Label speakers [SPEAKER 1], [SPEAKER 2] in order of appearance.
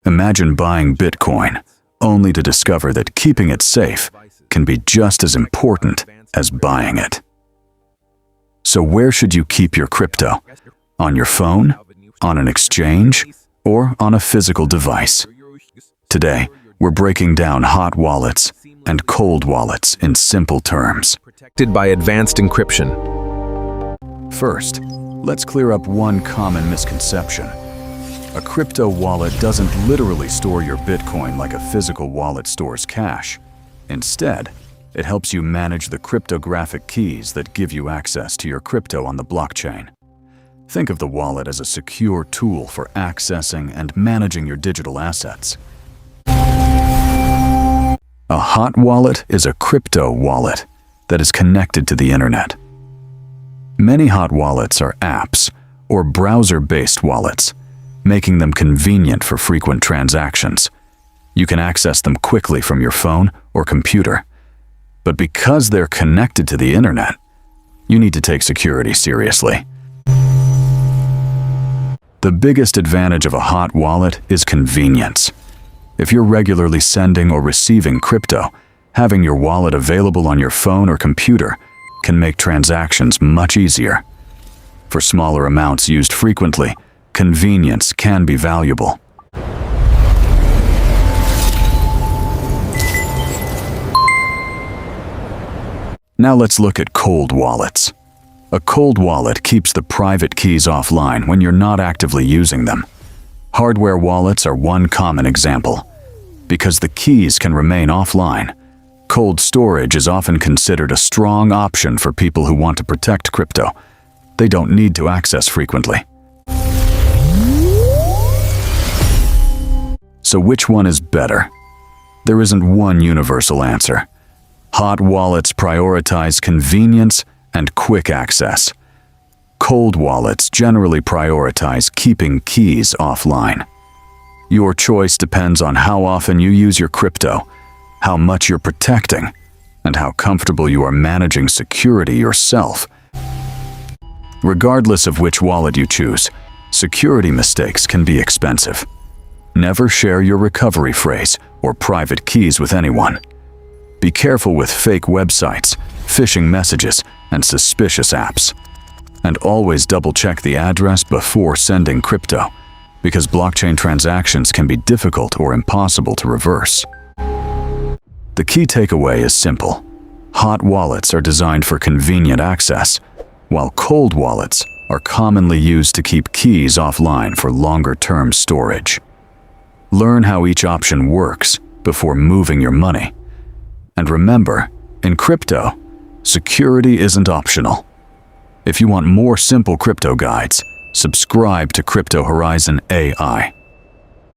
[SPEAKER 1] Imagine buying Bitcoin, only to discover that keeping it safe can be just as important as buying it. So where should you keep your crypto? On your phone, on an exchange, or on a physical device? Today, we're breaking down hot wallets and cold wallets in simple terms.
[SPEAKER 2] Protected by advanced encryption.
[SPEAKER 1] First, let's clear up one common misconception. A crypto wallet doesn't literally store your Bitcoin like a physical wallet stores cash. Instead, it helps you manage the cryptographic keys that give you access to your crypto on the blockchain. Think of the wallet as a secure tool for accessing and managing your digital assets. A hot wallet is a crypto wallet that is connected to the internet. Many hot wallets are apps or browser-based wallets, making them convenient for frequent transactions. You can access them quickly from your phone or computer. But because they're connected to the internet, you need to take security seriously. The biggest advantage of a hot wallet is convenience. If you're regularly sending or receiving crypto, having your wallet available on your phone or computer can make transactions much easier. For smaller amounts used frequently, convenience can be valuable. Now let's look at cold wallets. A cold wallet keeps the private keys offline when you're not actively using them. Hardware wallets are one common example. Because the keys can remain offline, cold storage is often considered a strong option for people who want to protect crypto. They don't need to access frequently. So which one is better? There isn't one universal answer. Hot wallets prioritize convenience and quick access. Cold wallets generally prioritize keeping keys offline. Your choice depends on how often you use your crypto, how much you're protecting, and how comfortable you are managing security yourself. Regardless of which wallet you choose, security mistakes can be expensive. Never share your recovery phrase or private keys with anyone. Be careful with fake websites, phishing messages, and suspicious apps. And always double-check the address before sending crypto, because blockchain transactions can be difficult or impossible to reverse. The key takeaway is simple. Hot wallets are designed for convenient access, while cold wallets are commonly used to keep keys offline for longer-term storage. Learn how each option works before moving your money. And remember, in crypto, security isn't optional. If you want more simple crypto guides, subscribe to Crypto Horizon AI.